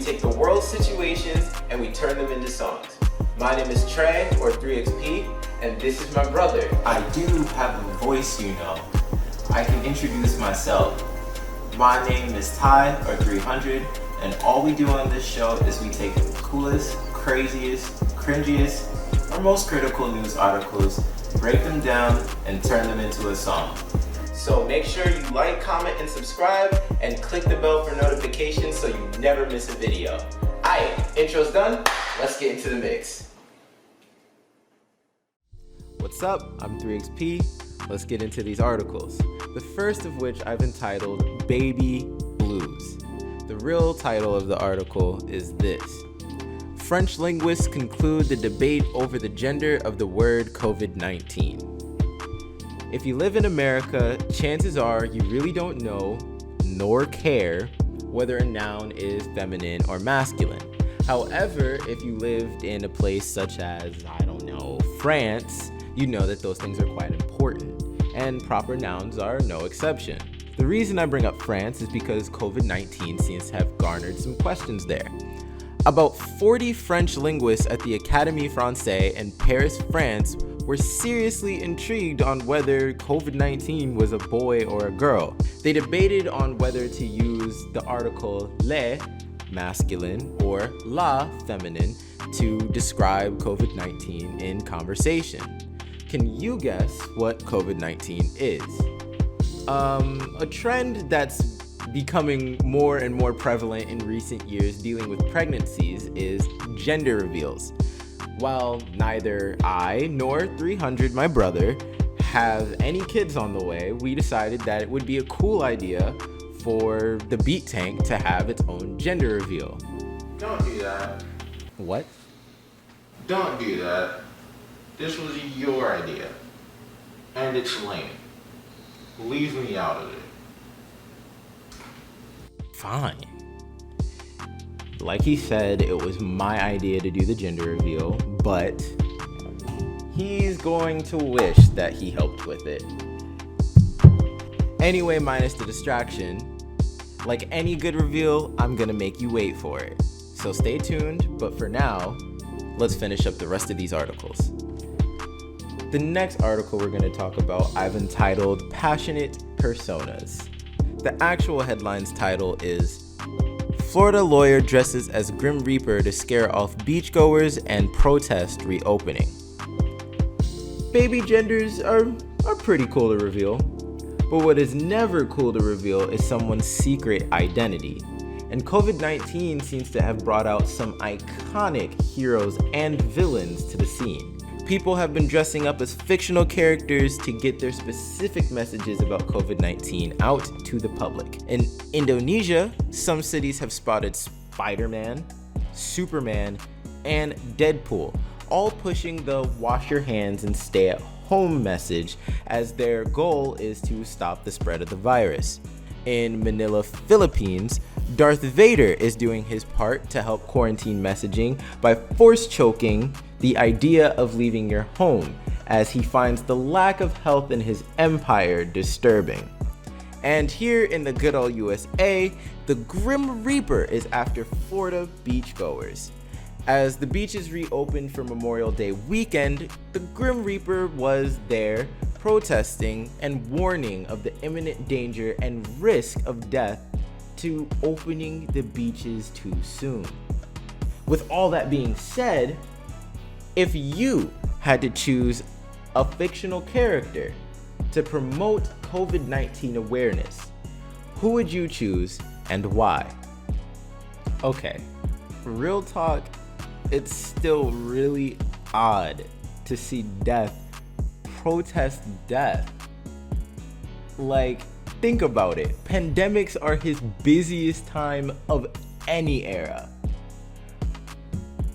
take the world's situations and we turn them into songs. My name is Trey, or 3XP, and this is my brother. I do have a voice, you know. I can introduce myself. My name is Ty, or 300, and all we do on this show is we take the coolest, craziest, cringiest, or most critical news articles, break them down, and turn them into a song. So make sure you like, comment, and subscribe, and click the bell for notifications so you never miss a video. Alright, intro's done, let's get into the mix. What's up? I'm 3XP. Let's get into these articles. The first of which I've entitled Baby Blues. The real title of the article is this: French linguists conclude the debate over the gender of the word COVID-19. If you live in America, chances are you really don't know nor care whether a noun is feminine or masculine. However, if you lived in a place such as, France, you know that those things are quite important, and proper nouns are no exception. The reason I bring up France is because COVID-19 seems to have garnered some questions there. About 40 French linguists at the Académie Française in Paris, France, were seriously intrigued on whether COVID-19 was a boy or a girl. They debated on whether to use the article le, masculine, or la, feminine, to describe COVID-19 in conversation. Can you guess what COVID-19 is? A trend that's becoming more and more prevalent in recent years dealing with pregnancies is gender reveals. While neither I nor 300, my brother, have any kids on the way, we decided that it would be a cool idea for the Beat Tank to have its own gender reveal. Don't do that. What? Don't do that. This was your idea. And it's lame. Leave me out of it. Fine. Like he said, it was my idea to do the gender reveal, but he's going to wish that he helped with it. Anyway, minus the distraction, like any good reveal, I'm gonna make you wait for it. So stay tuned, but for now, let's finish up the rest of these articles. The next article we're gonna talk about, I've entitled Passionate Personas. The actual headline's title is Florida lawyer dresses as Grim Reaper to scare off beachgoers and protest reopening. Baby genders are pretty cool to reveal, but what is never cool to reveal is someone's secret identity. And COVID-19 seems to have brought out some iconic heroes and villains to the scene. People have been dressing up as fictional characters to get their specific messages about COVID-19 out to the public. In Indonesia, some cities have spotted Spider-Man, Superman, and Deadpool, all pushing the wash your hands and stay at home message as their goal is to stop the spread of the virus. In Manila, Philippines, Darth Vader is doing his part to help quarantine messaging by force choking the idea of leaving your home, as he finds the lack of health in his empire disturbing. And here in the good old USA, the Grim Reaper is after Florida beachgoers. As the beaches reopened for Memorial Day weekend, the Grim Reaper was there protesting and warning of the imminent danger and risk of death to opening the beaches too soon. With all that being said, if you had to choose a fictional character to promote COVID-19 awareness, who would you choose and why? Okay, real talk, it's still really odd to see death protest death. Like, think about it. Pandemics are his busiest time of any era.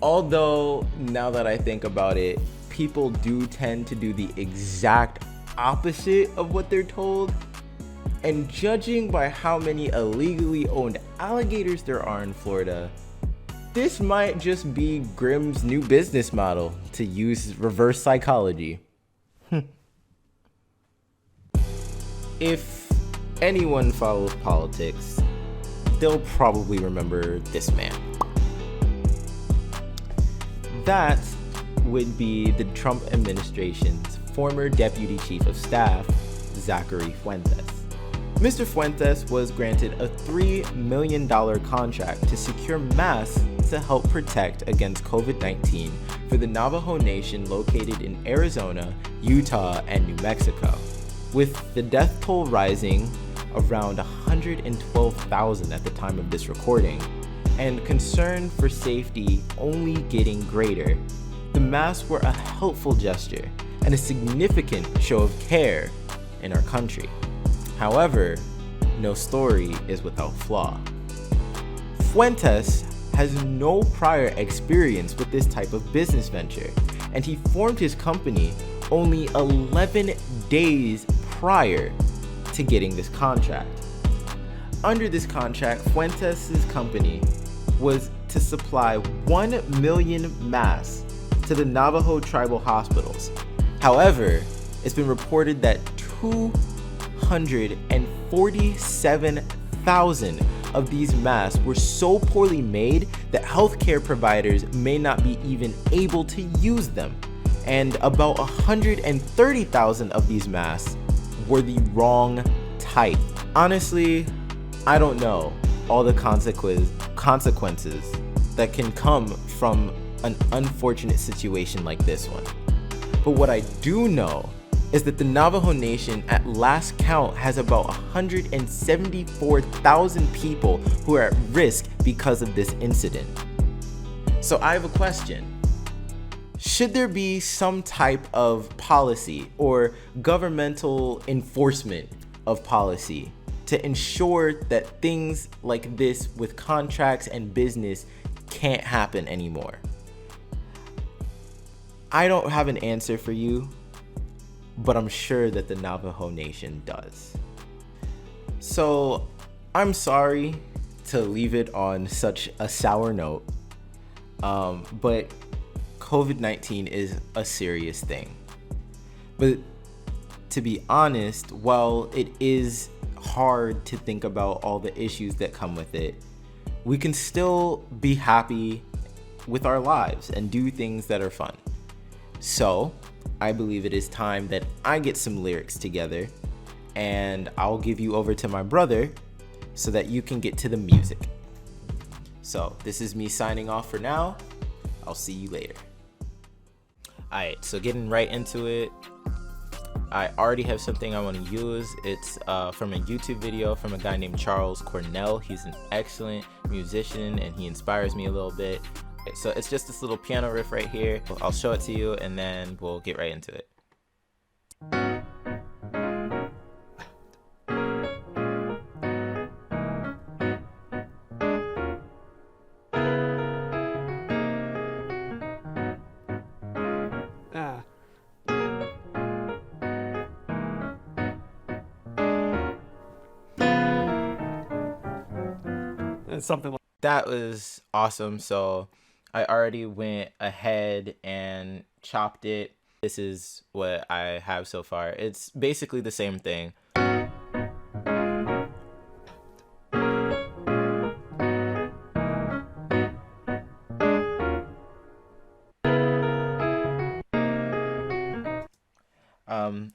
Although, now that I think about it, people do tend to do the exact opposite of what they're told. And judging by how many illegally owned alligators there are in Florida, this might just be Grimm's new business model to use reverse psychology. If anyone follows politics, they'll probably remember this man. that would be the Trump administration's former deputy chief of staff, Zachary Fuentes. Mr. Fuentes was granted a $3 million contract to secure masks to help protect against COVID-19 for the Navajo Nation located in Arizona, Utah, and New Mexico, with the death toll rising around 112,000 at the time of this recording, and concern for safety only getting greater. The masks were a helpful gesture and a significant show of care in our country. However, no story is without flaw. Fuentes has no prior experience with this type of business venture, and he formed his company only 11 days prior to getting this contract. Under this contract, Fuentes' company was to supply 1 million masks to the Navajo tribal hospitals. However, it's been reported that 247,000 of these masks were so poorly made that healthcare providers may not be even able to use them. And about 130,000 of these masks were the wrong type. Honestly, I don't know all the consequences that can come from an unfortunate situation like this one. But what I do know is that the Navajo Nation at last count has about 174,000 people who are at risk because of this incident. So I have a question. Should there be some type of policy or governmental enforcement of policy to ensure that things like this with contracts and business can't happen anymore? I don't have an answer for you, but I'm sure that the Navajo Nation does. So I'm sorry to leave it on such a sour note, but COVID-19 is a serious thing. But to be honest, while it is hard to think about all the issues that come with it, we can still be happy with our lives and do things that are fun. So I believe it is time that I get some lyrics together, and I'll give you over to my brother so that you can get to the music. So this is me signing off for now. I'll see you later. Alright, so getting right into it. I already have something I want to use. It's from a YouTube video from a guy named Charles Cornell. He's an excellent musician and he inspires me a little bit. So it's just this little piano riff right here. I'll show it to you and then we'll get right into it. Something like that was awesome. So I already went ahead and chopped it. This is what I have so far. It's basically the same thing.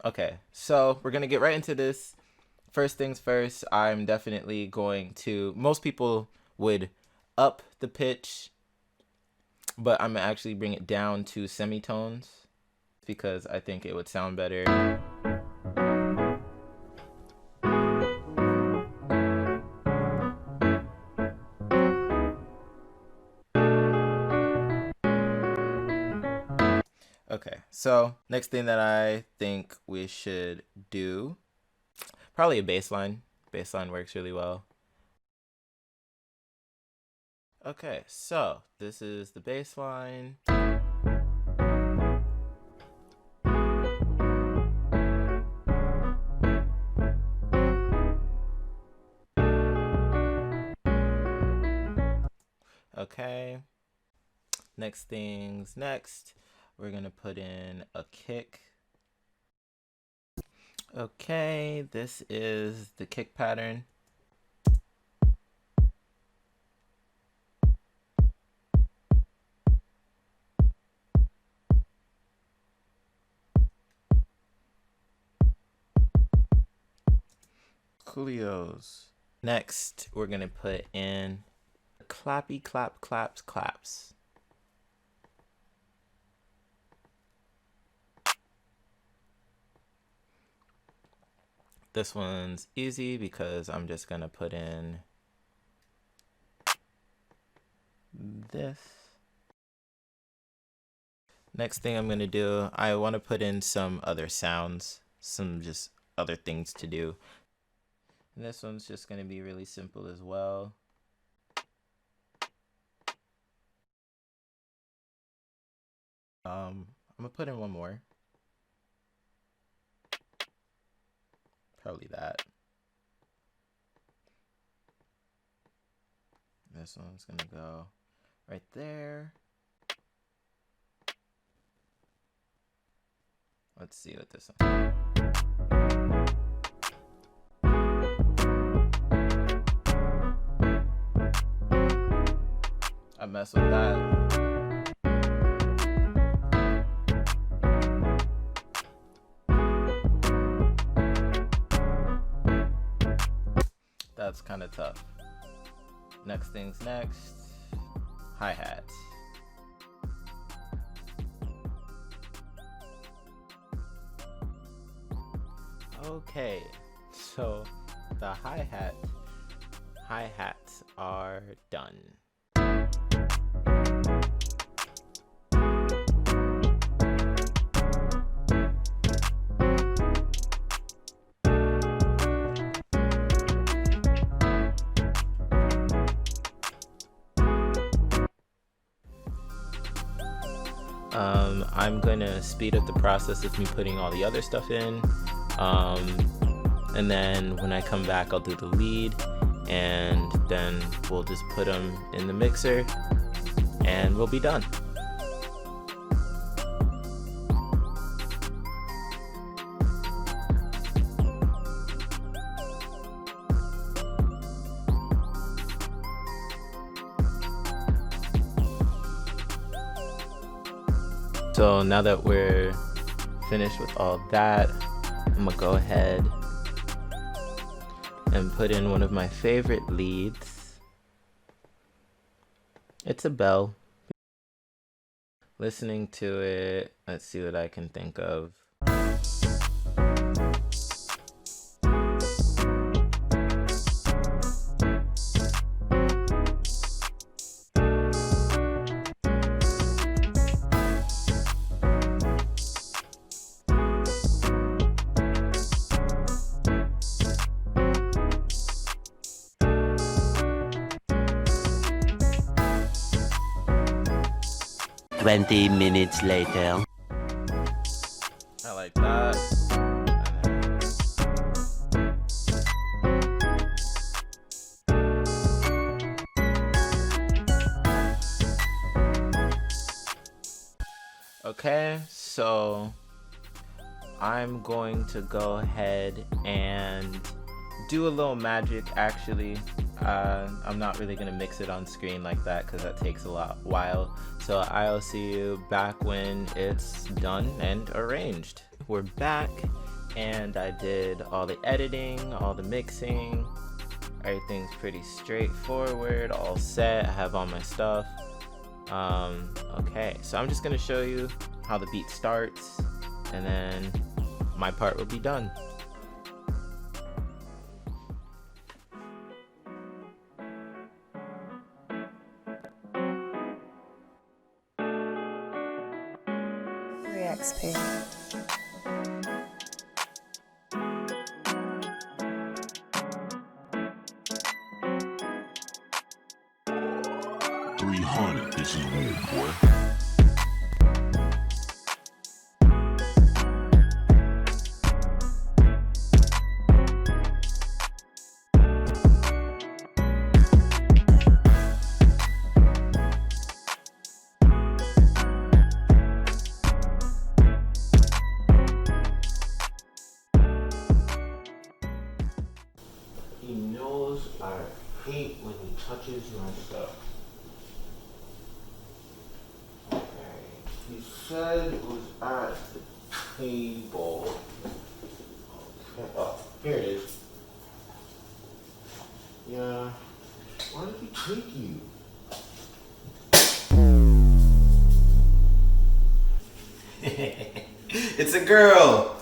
Okay, so we're gonna get right into this. First things first, I'm definitely going to, most people would up the pitch, but I'm gonna actually bring it down to semitones because I think it would sound better. Okay, so next thing that I think we should do, probably a bass line. Bass line works really well. Okay, so this is the bass line. Okay, next things next, we're gonna put in a kick. Okay, this is the kick pattern. Coolios. Next, we're gonna put in clappy clap claps claps. This one's easy because I'm just gonna put in this. Next thing I'm gonna do, I want to put in some other sounds, some just other things to do. And this one's just gonna be really simple as well. I'm gonna put in one more. Probably that. This one's gonna go right there. Let's see what this one. I mess with that. That's kind of tough. Next thing's next. Hi-hats. Okay, so the hi-hats are done. I'm gonna speed up the process of me putting all the other stuff in. And then when I come back, I'll do the lead, and then we'll just put them in the mixer and we'll be done. So now that we're finished with all that, I'm gonna go ahead and put in one of my favorite leads. It's a bell. Listening to it, let's see what I can think of. 20 minutes later. I like that. Okay, so I'm going to go ahead and do a little magic actually. I'm not really gonna mix it on screen like that because that takes a while. So I'll see you back when it's done and arranged. We're back and I did all the editing, all the mixing. Everything's pretty straightforward, all set. I have all my stuff. Okay, so I'm just gonna show you how the beat starts and then my part will be done. XP. This is weird, boy. He knows I hate when he touches my stuff. Okay. He said it was at the table. Okay. Oh, here it is. Yeah. Why did he take you? It's a girl.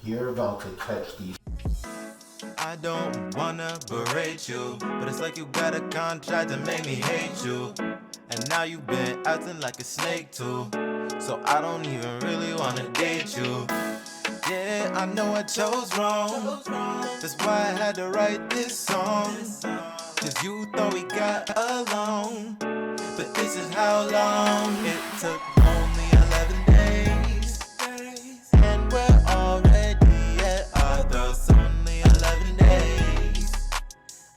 You're about to catch these. I don't wanna berate you, but it's like you got a contract to make me hate you. And now you've been acting like a snake too, so I don't even really wanna date you. Yeah, I know I chose wrong, that's why I had to write this song. Cause you thought we got along, but this is how long it took. Only 11 days, and we're already at our throats. Only 11 days.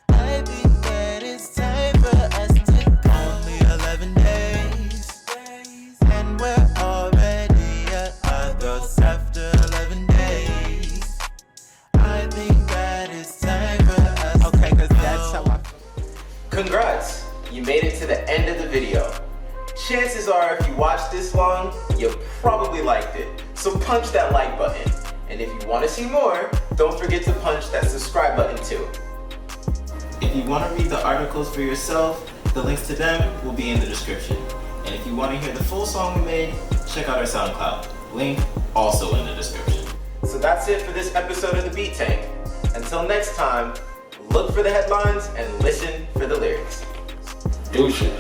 I think that it's time for us to go. Only 11 days, and we're already at our throats. After 11 days, I think that it's time for us. Okay, cause that's how I feel. Congrats! You made it to the end of the video. Chances are if you watched this long, you probably liked it. So punch that like button. And if you want to see more, don't forget to punch that subscribe button too. If you want to read the articles for yourself, the links to them will be in the description. And if you want to hear the full song we made, check out our SoundCloud. Link also in the description. So that's it for this episode of The Beat Tank. Until next time, look for the headlines and listen for the lyrics. Deuces.